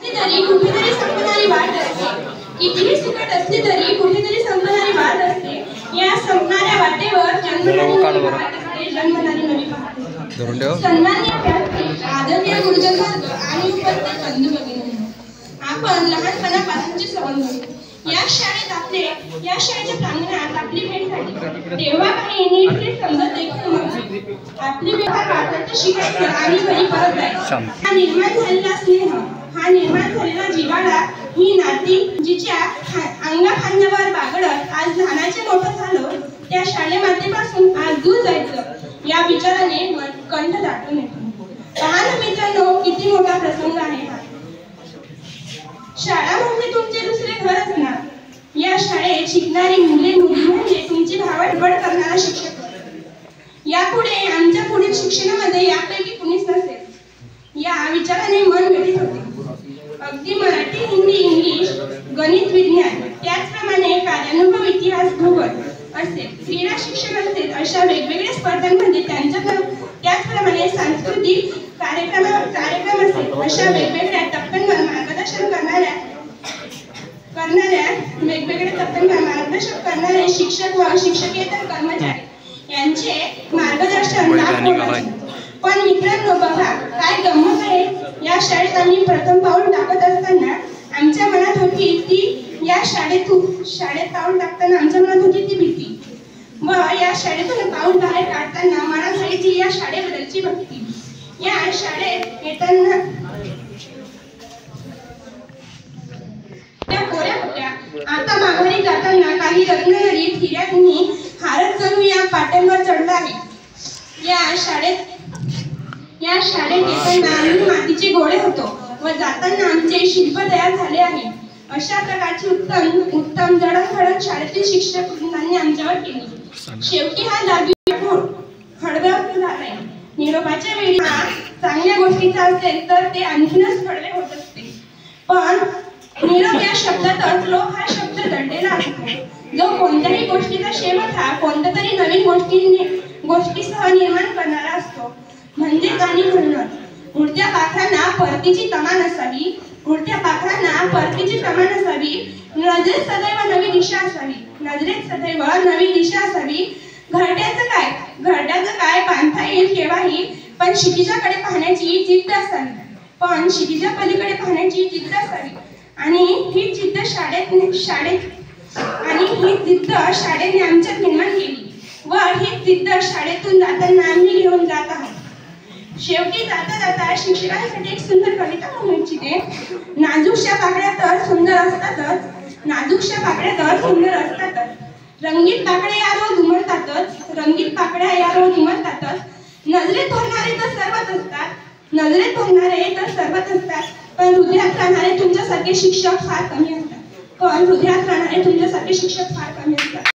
तरी कुठेतरी संपणारी वाट असते, कितीही सुखद असली तरी कुठेतरी संपणारी वाट असते. या संपणाऱ्या वाटेवर जन्मणारी नवी पहाटे. सन्माननीय व्यासपीठ, आदरणीय गुरुजन वर्ग आणि उपस्थित बंधू भगिनींनो, आपण लहानपणापासूनचे संबंध. या शाळेच्या प्रांगणात आपली भेट झाली तेव्हा काही नीटसे समजत देखील नव्हते. आपली व्यवहार वाटत शिकायचं आणि घरी परत जायचं. हा निर्माण झालेला स्नेह, हा निर्माण झालेला जिव्हाळा, ही नाती जिच्या अंगाखांद्यावर बागडत आज लहानाचे मोठं झालो, त्या शाळेमातेपासून आज दूर जायचं या विचाराने कंठ दाटून येतो. पहा ना मित्रांनो, किती मोठा प्रसंग आहे हा. शाळा म्हणजे तुमचे दुसरे घर असणार. या शाळेत शिकणारी मुले मुली म्हणजे तुमची भावडबड करणारा शिक्षक. यापुढे आमच्या पुढील शिक्षणामध्ये यापैकी कुणीच नसेल या विचाराने मन व्यथित होते. अगदी मराठी, हिंदी, इंग्लिश, गणित, विज्ञान, त्याचप्रमाणे कार्यानुभव, इतिहास, भूगोल असेल, क्रीडा शिक्षण असेल, अशा वेगवेगळ्या स्पर्धांमध्ये त्याचप्रमाणे सांस्कृतिक कार्यक्रम असेल, अशा वेगवेगळ्या टप्प्यांवर मार्गदर्शन करणारे शिक्षक व शिक्षकेतर कर्मचारी यांचे मार्गदर्शन लाभ होत. पण मित्रांनो बघा, काय गंमत आहे. या शाळेत आम्ही प्रथम पाऊल टाकत असताना आमच्या मनात होती ती या शाळेत पाऊल टाकताना आमच्या मनात होती ती भीती, व या शाळेतून पाऊल बाहेर काढताना मनात व्हायची या शाळेबद्दलची भक्ती. या शाळेत येताना त्या कोऱ्या होत्या. आता माघारी जाताना काही रत्नागिरी हिऱ्यांनी हारत जणू या पाट्यांवर चढला आहे. या शाळेत येताना आम्ही मातीचे गोळे होतो व जाताना आमचे शिल्प तयार झाले आहे. अशा प्रकारची उत्तम जडणघडण शाळेतील शिक्षक वृंदांनी आमच्यावर केली. शेवटी हा दाबी हळव्यावर झालाय. निरोपाच्या वेळी हा चांगल्या गोष्टीचा असेल तर ते आणखीनच हळवे होत असते. पण निरोप या शब्दातच लोक हा शब्द दडलेला असतो, जो कोणत्याही गोष्टीचा शेवट कोणत्या तरी नवीन गोष्टीसह निर्माण करणारा असतो. म्हणजेच आणि म्हणूनच उडत्या पाखरांना परतीची तमा नसावी, नजरेत सदैव नवी दिशा असावी. घरट्याचं काय बांधता येईल केव्हाही, पण क्षितिजाकडे पाहण्याची जिद्द असावी, आणि ही जिद्द शाळेने आमच्यात निर्माण केली व ही जिद्द शाळेतून जाताना आम्ही घेऊन जात आहोत. शेवटी जाता शिक्षकांसाठी एक सुंदर कविता म्हणू इच्छिते. नाजूकशा पाकळ्या तर सुंदर असतातच, रंगीत पाकळ्या या रोज उमलतातच, नजरेत भरणारे तर सर्वच असतात, पण हृदयात राहणारे तुमच्यासारखे शिक्षक फार कमी असतात.